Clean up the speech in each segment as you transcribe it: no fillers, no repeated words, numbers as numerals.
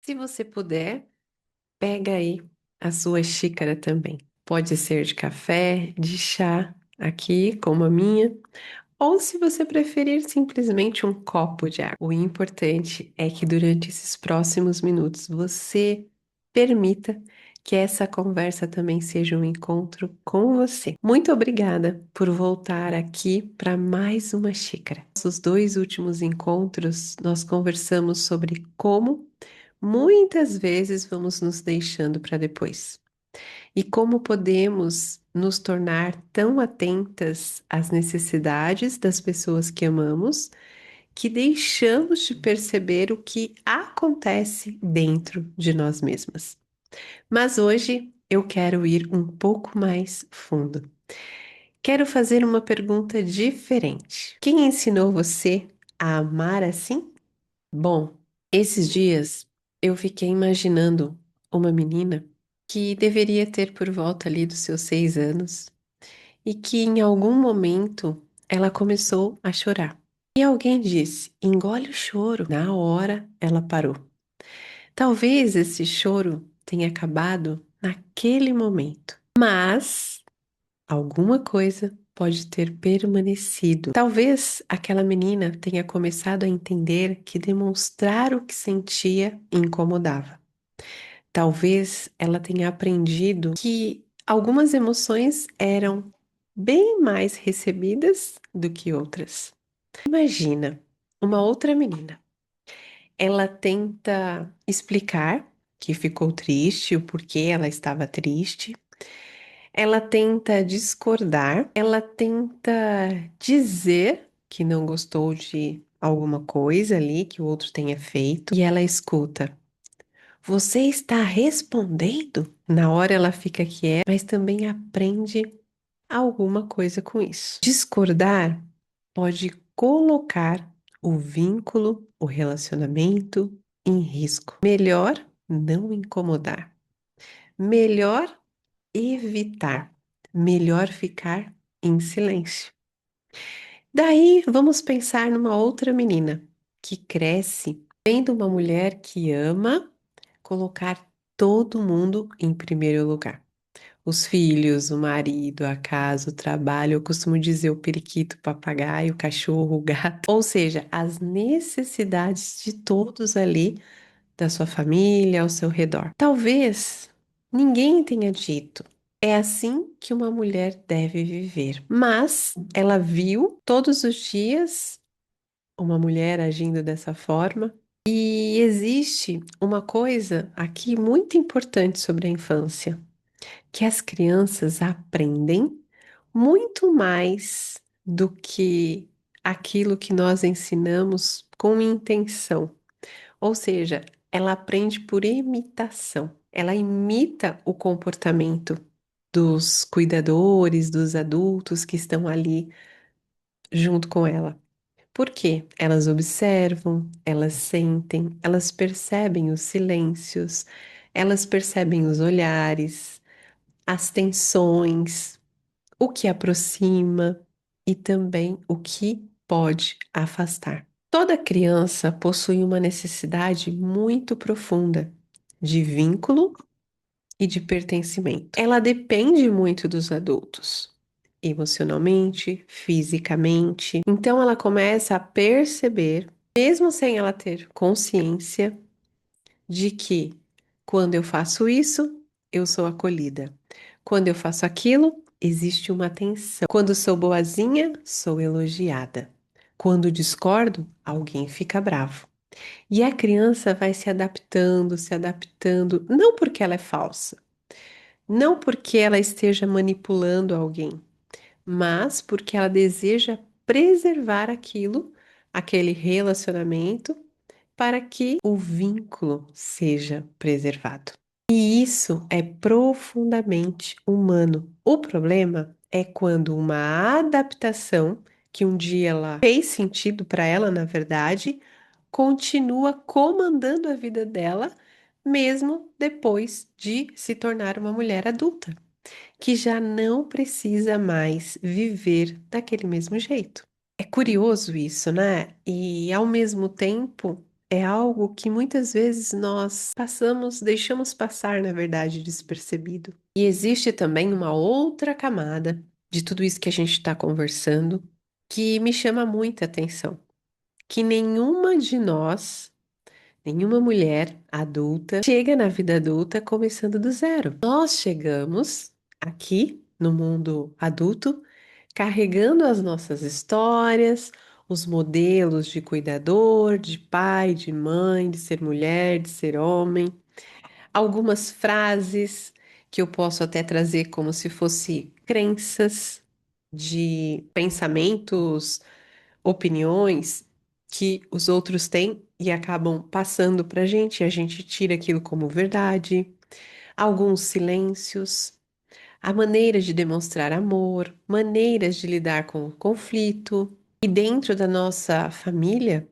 Se você puder, pega aí a sua xícara também. Pode ser de café, de chá, aqui como a minha, ou se você preferir simplesmente um copo de água. O importante é que durante esses próximos minutos você permita que essa conversa também seja um encontro com você. Muito obrigada por voltar aqui para mais uma xícara. Nos dois últimos encontros, nós conversamos sobre como muitas vezes vamos nos deixando para depois. E como podemos nos tornar tão atentas às necessidades das pessoas que amamos, que deixamos de perceber o que acontece dentro de nós mesmas. Mas hoje eu quero ir um pouco mais fundo. Quero fazer uma pergunta diferente. Quem ensinou você a amar assim? Bom, esses dias eu fiquei imaginando uma menina que deveria ter por volta ali dos seus 6 anos e que em algum momento ela começou a chorar. E alguém disse: engole o choro. Na hora ela parou. Talvez esse choro tenha acabado naquele momento, mas alguma coisa pode ter permanecido. Talvez aquela menina tenha começado a entender que demonstrar o que sentia incomodava. Talvez ela tenha aprendido que algumas emoções eram bem mais recebidas do que outras. Imagina uma outra menina. Ela tenta explicar que ficou triste, o porquê ela estava triste. Ela tenta discordar, ela tenta dizer que não gostou de alguma coisa ali que o outro tenha feito e ela escuta. Você está respondendo? Na hora ela fica quieta, mas também aprende alguma coisa com isso. Discordar pode colocar o vínculo, o relacionamento em risco. Melhor não incomodar. Melhor evitar. Melhor ficar em silêncio. Daí vamos pensar numa outra menina que cresce vendo uma mulher que ama colocar todo mundo em primeiro lugar. Os filhos, o marido, a casa, o trabalho, eu costumo dizer o periquito, o papagaio, o cachorro, o gato, ou seja, as necessidades de todos ali da sua família, ao seu redor. Talvez ninguém tenha dito. É assim que uma mulher deve viver. Mas ela viu todos os dias uma mulher agindo dessa forma. E existe uma coisa aqui muito importante sobre a infância, que as crianças aprendem muito mais do que aquilo que nós ensinamos com intenção. Ou seja, ela aprende por imitação. Ela imita o comportamento dos cuidadores, dos adultos que estão ali junto com ela. Por quê? Elas observam, elas sentem, elas percebem os silêncios, elas percebem os olhares, as tensões, o que aproxima e também o que pode afastar. Toda criança possui uma necessidade muito profunda de vínculo e de pertencimento. Ela depende muito dos adultos, emocionalmente, fisicamente. Então ela começa a perceber, mesmo sem ela ter consciência, de que quando eu faço isso, eu sou acolhida. Quando eu faço aquilo, existe uma tensão. Quando sou boazinha, sou elogiada. Quando discordo, alguém fica bravo. E a criança vai se adaptando, não porque ela é falsa, não porque ela esteja manipulando alguém, mas porque ela deseja preservar aquilo, aquele relacionamento, para que o vínculo seja preservado. E isso é profundamente humano. O problema é quando uma adaptação, que um dia ela fez sentido para ela, na verdade, continua comandando a vida dela, mesmo depois de se tornar uma mulher adulta, que já não precisa mais viver daquele mesmo jeito. É curioso isso, né? E ao mesmo tempo, é algo que muitas vezes nós passamos, deixamos passar, na verdade, despercebido. E existe também uma outra camada de tudo isso que a gente está conversando que me chama muita atenção, que nenhuma de nós, nenhuma mulher adulta, chega na vida adulta começando do zero. Nós chegamos aqui no mundo adulto carregando as nossas histórias, os modelos de cuidador, de pai, de mãe, de ser mulher, de ser homem, algumas frases que eu posso até trazer como se fosse crenças de pensamentos, opiniões que os outros têm e acabam passando para a gente tira aquilo como verdade, alguns silêncios, a maneira de demonstrar amor, maneiras de lidar com o conflito. E dentro da nossa família,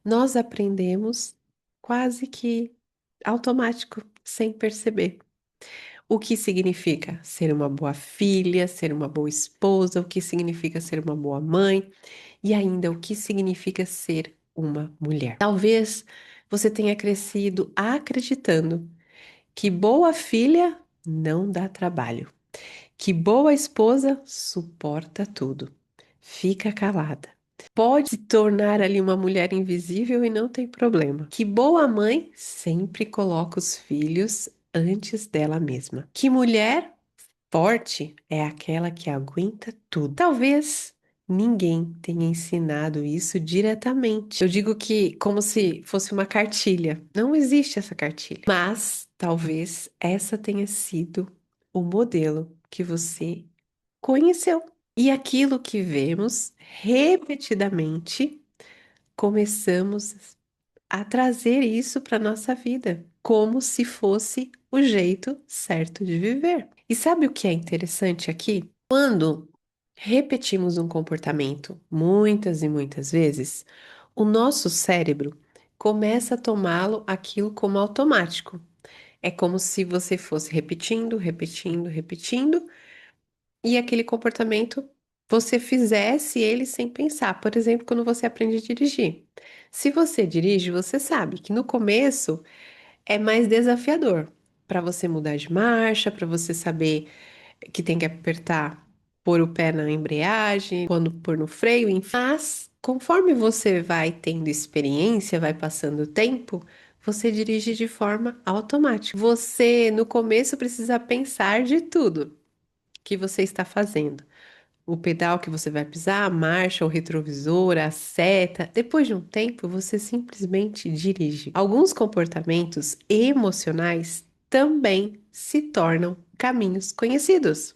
nós aprendemos quase que automático, sem perceber. O que significa ser uma boa filha, ser uma boa esposa, o que significa ser uma boa mãe e ainda o que significa ser uma mulher. Talvez você tenha crescido acreditando que boa filha não dá trabalho, que boa esposa suporta tudo, fica calada. Pode se tornar ali uma mulher invisível e não tem problema. Que boa mãe sempre coloca os filhos antes dela mesma. Que mulher forte é aquela que aguenta tudo. Talvez ninguém tenha ensinado isso diretamente. Eu digo que como se fosse uma cartilha. Não existe essa cartilha. Mas talvez essa tenha sido o modelo que você conheceu. E aquilo que vemos repetidamente, começamos a trazer isso para nossa vida, como se fosse o jeito certo de viver. E sabe o que é interessante aqui? Quando repetimos um comportamento muitas e muitas vezes, o nosso cérebro começa a tomá-lo aquilo como automático. É como se você fosse repetindo, repetindo, repetindo, e aquele comportamento você fizesse ele sem pensar. Por exemplo, quando você aprende a dirigir. Se você dirige, você sabe que no começo é mais desafiador para você mudar de marcha, para você saber que tem que apertar, pôr o pé na embreagem, quando pôr no freio, enfim. Mas conforme você vai tendo experiência, vai passando o tempo, você dirige de forma automática. Você no começo precisa pensar de tudo que você está fazendo. O pedal que você vai pisar, a marcha, o retrovisor, a seta. Depois de um tempo, você simplesmente dirige. Alguns comportamentos emocionais também se tornam caminhos conhecidos.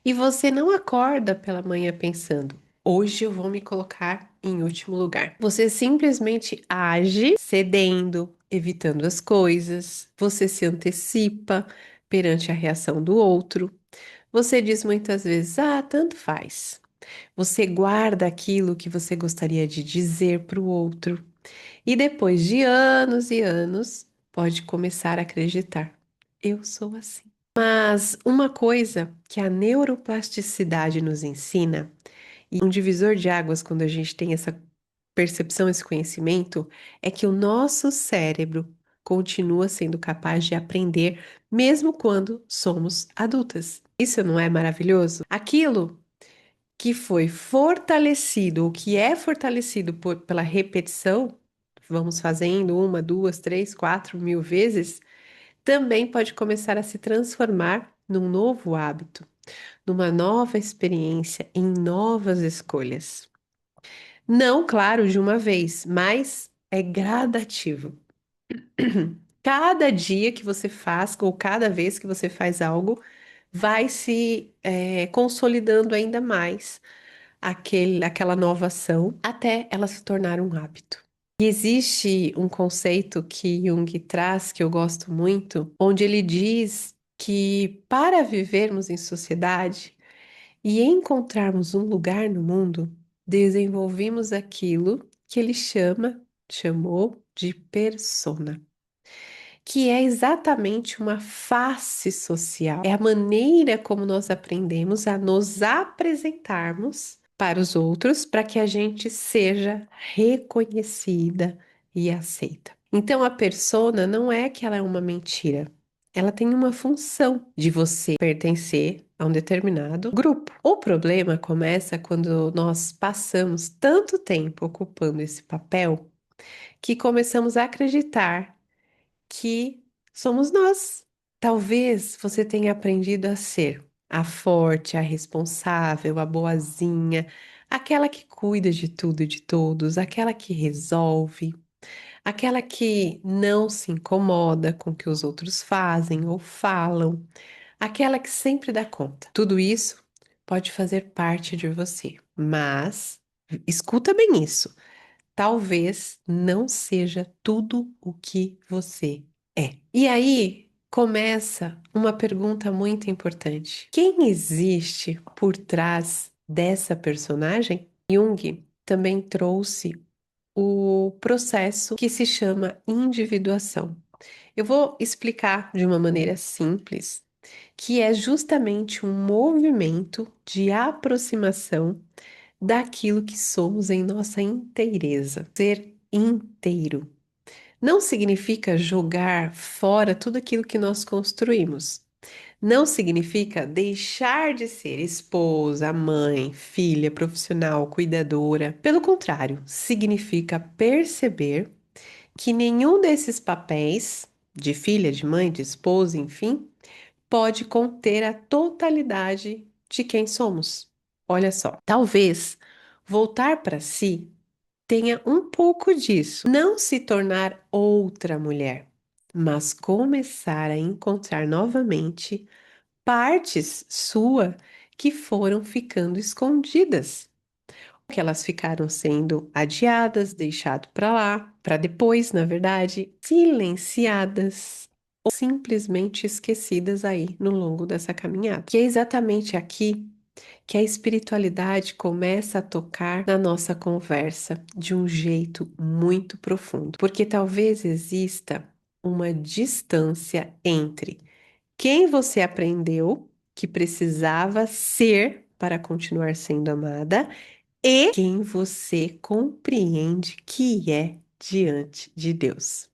E você não acorda pela manhã pensando, hoje eu vou me colocar em último lugar. Você simplesmente age cedendo, evitando as coisas, você se antecipa perante a reação do outro. Você diz muitas vezes, ah, tanto faz. Você guarda aquilo que você gostaria de dizer para o outro. E depois de anos e anos, pode começar a acreditar. Eu sou assim. Mas uma coisa que a neuroplasticidade nos ensina, e um divisor de águas quando a gente tem essa percepção, esse conhecimento, é que o nosso cérebro continua sendo capaz de aprender mesmo quando somos adultas. Isso não é maravilhoso? Aquilo que foi fortalecido, ou que é fortalecido pela repetição, vamos fazendo uma, duas, três, 4.000 vezes, também pode começar a se transformar num novo hábito, numa nova experiência, em novas escolhas. Não, claro, de uma vez, mas é gradativo. Cada dia que você faz, ou cada vez que você faz algo, vai se consolidando ainda mais aquela nova ação até ela se tornar um hábito. E existe um conceito que Jung traz, que eu gosto muito, onde ele diz que para vivermos em sociedade e encontrarmos um lugar no mundo, desenvolvemos aquilo que ele chamou de persona, que é exatamente uma face social. É a maneira como nós aprendemos a nos apresentarmos para os outros, para que a gente seja reconhecida e aceita. Então a persona não é que ela é uma mentira. Ela tem uma função de você pertencer a um determinado grupo. O problema começa quando nós passamos tanto tempo ocupando esse papel que começamos a acreditar que somos nós. Talvez você tenha aprendido a ser a forte, a responsável, a boazinha, aquela que cuida de tudo e de todos, aquela que resolve, aquela que não se incomoda com o que os outros fazem ou falam, aquela que sempre dá conta. Tudo isso pode fazer parte de você, mas escuta bem isso. Talvez não seja tudo o que você é. E aí começa uma pergunta muito importante: quem existe por trás dessa personagem? Jung também trouxe o processo que se chama individuação. Eu vou explicar de uma maneira simples, que é justamente um movimento de aproximação daquilo que somos em nossa inteireza. Ser inteiro não significa jogar fora tudo aquilo que nós construímos. Não significa deixar de ser esposa, mãe, filha, profissional, cuidadora. Pelo contrário, significa perceber que nenhum desses papéis, de filha, de mãe, de esposa, enfim, pode conter a totalidade de quem somos. Olha só, talvez voltar para si tenha um pouco disso. Não se tornar outra mulher, mas começar a encontrar novamente partes sua que foram ficando escondidas, que elas ficaram sendo adiadas, deixado para lá, para depois, na verdade, silenciadas ou simplesmente esquecidas aí no longo dessa caminhada. Que é exatamente aqui que a espiritualidade começa a tocar na nossa conversa de um jeito muito profundo, porque talvez exista uma distância entre quem você aprendeu que precisava ser para continuar sendo amada e quem você compreende que é diante de Deus.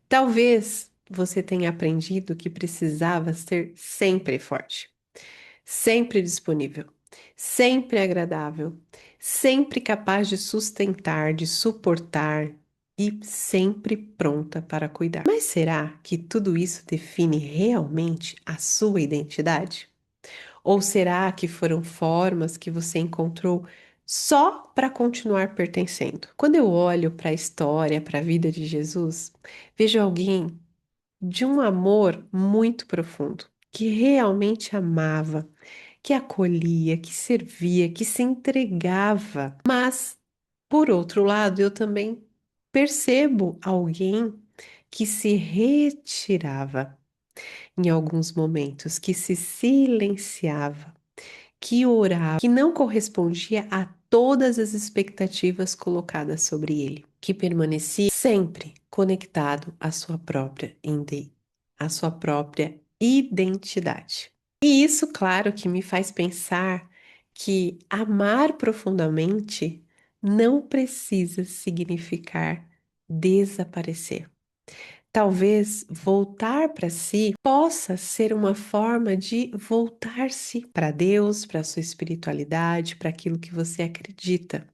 Talvez você tenha aprendido que precisava ser sempre forte, sempre disponível, sempre agradável, sempre capaz de sustentar, de suportar e sempre pronta para cuidar. Mas será que tudo isso define realmente a sua identidade? Ou será que foram formas que você encontrou só para continuar pertencendo? Quando eu olho para a história, para a vida de Jesus, vejo alguém de um amor muito profundo, que realmente amava, que acolhia, que servia, que se entregava. Mas, por outro lado, eu também percebo alguém que se retirava em alguns momentos, que se silenciava, que orava, que não correspondia a todas as expectativas colocadas sobre ele, que permanecia sempre conectado à sua própria identidade. E isso, claro, que me faz pensar que amar profundamente não precisa significar desaparecer. Talvez voltar para si possa ser uma forma de voltar-se para Deus, para a sua espiritualidade, para aquilo que você acredita.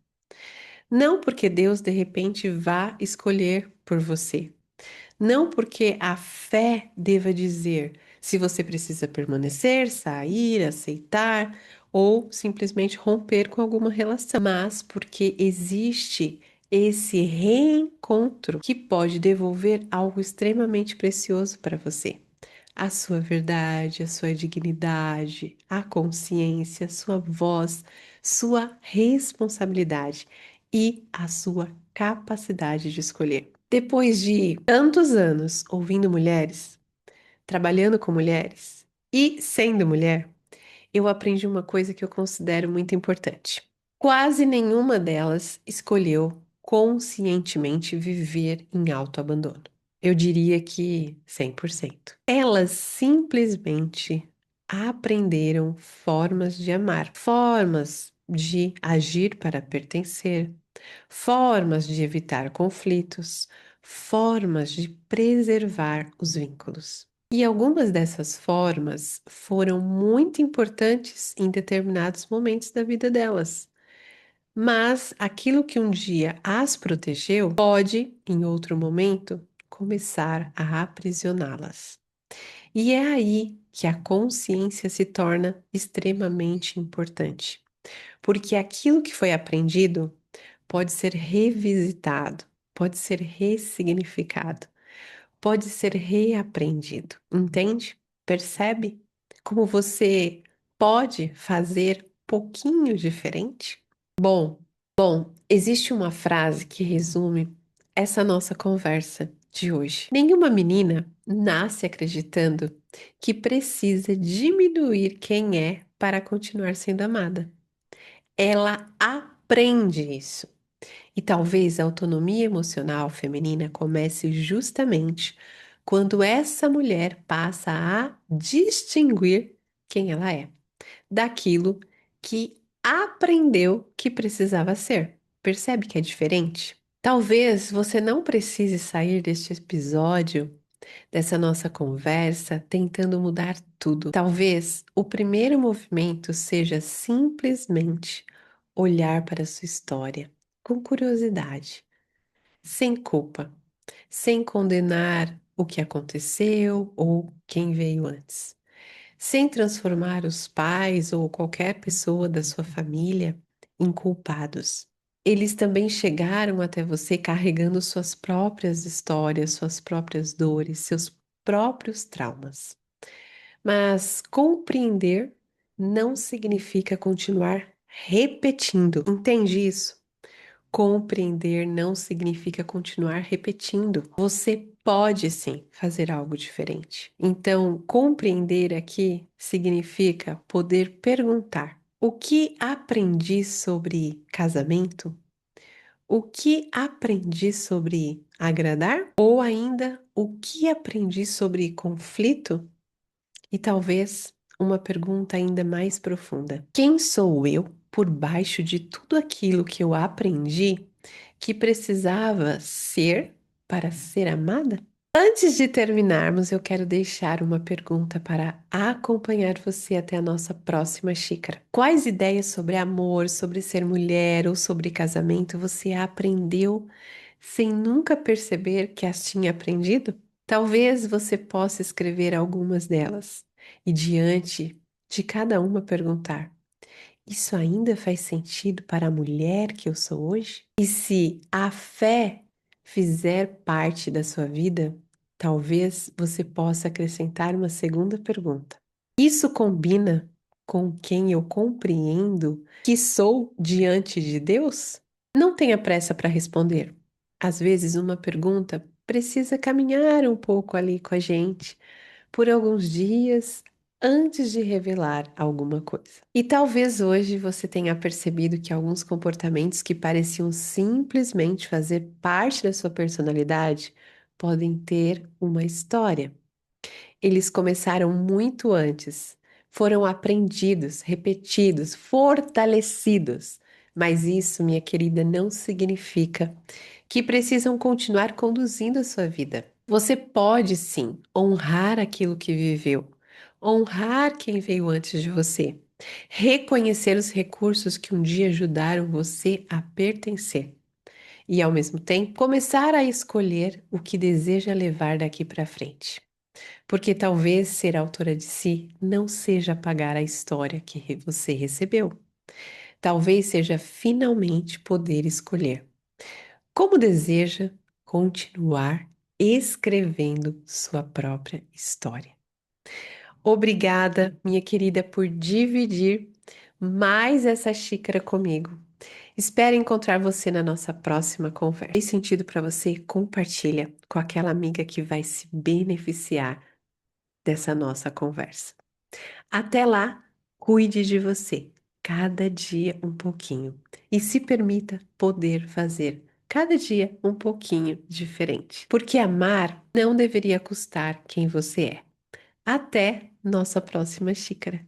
Não porque Deus de repente vá escolher por você. Não porque a fé deva dizer se você precisa permanecer, sair, aceitar ou simplesmente romper com alguma relação, mas porque existe esse reencontro que pode devolver algo extremamente precioso para você. A sua verdade, a sua dignidade, a consciência, a sua voz, sua responsabilidade e a sua capacidade de escolher. Depois de tantos anos ouvindo mulheres, trabalhando com mulheres e sendo mulher, eu aprendi uma coisa que eu considero muito importante. Quase nenhuma delas escolheu conscientemente viver em autoabandono. Eu diria que 100%. Elas simplesmente aprenderam formas de amar, formas de agir para pertencer, formas de evitar conflitos, formas de preservar os vínculos. E algumas dessas formas foram muito importantes em determinados momentos da vida delas. Mas aquilo que um dia as protegeu pode, em outro momento, começar a aprisioná-las. E é aí que a consciência se torna extremamente importante, porque aquilo que foi aprendido pode ser revisitado, pode ser ressignificado, pode ser reaprendido, entende? Percebe como você pode fazer pouquinho diferente? Bom, existe uma frase que resume essa nossa conversa de hoje. Nenhuma menina nasce acreditando que precisa diminuir quem é para continuar sendo amada. Ela aprende isso. E talvez a autonomia emocional feminina comece justamente quando essa mulher passa a distinguir quem ela é daquilo que aprendeu que precisava ser. Percebe que é diferente? Talvez você não precise sair deste episódio, dessa nossa conversa, tentando mudar tudo. Talvez o primeiro movimento seja simplesmente olhar para a sua história com curiosidade, sem culpa, sem condenar o que aconteceu ou quem veio antes, sem transformar os pais ou qualquer pessoa da sua família em culpados. Eles também chegaram até você carregando suas próprias histórias, suas próprias dores, seus próprios traumas. Mas compreender não significa continuar repetindo. Entende isso? Compreender não significa continuar repetindo. Você pode sim fazer algo diferente. Então, compreender aqui significa poder perguntar: o que aprendi sobre casamento? O que aprendi sobre agradar? Ou ainda, o que aprendi sobre conflito? E talvez uma pergunta ainda mais profunda: quem sou eu por baixo de tudo aquilo que eu aprendi que precisava ser para ser amada? Antes de terminarmos, eu quero deixar uma pergunta para acompanhar você até a nossa próxima xícara. Quais ideias sobre amor, sobre ser mulher ou sobre casamento você aprendeu sem nunca perceber que as tinha aprendido? Talvez você possa escrever algumas delas e, diante de cada uma, perguntar: isso ainda faz sentido para a mulher que eu sou hoje? E se a fé fizer parte da sua vida, talvez você possa acrescentar uma segunda pergunta: isso combina com quem eu compreendo que sou diante de Deus? Não tenha pressa para responder. Às vezes, uma pergunta precisa caminhar um pouco ali com a gente por alguns dias antes de revelar alguma coisa. E talvez hoje você tenha percebido que alguns comportamentos que pareciam simplesmente fazer parte da sua personalidade podem ter uma história. Eles começaram muito antes, foram aprendidos, repetidos, fortalecidos. Mas isso, minha querida, não significa que precisam continuar conduzindo a sua vida. Você pode sim honrar aquilo que viveu, honrar quem veio antes de você, reconhecer os recursos que um dia ajudaram você a pertencer e, ao mesmo tempo, começar a escolher o que deseja levar daqui para frente. Porque talvez ser autora de si não seja apagar a história que você recebeu. Talvez seja finalmente poder escolher como deseja continuar escrevendo sua própria história. Obrigada, minha querida, por dividir mais essa xícara comigo. Espero encontrar você na nossa próxima conversa. Fez sentido para você? Compartilha com aquela amiga que vai se beneficiar dessa nossa conversa. Até lá, cuide de você, cada dia um pouquinho, e se permita poder fazer cada dia um pouquinho diferente, porque amar não deveria custar quem você é. Até nossa próxima xícara.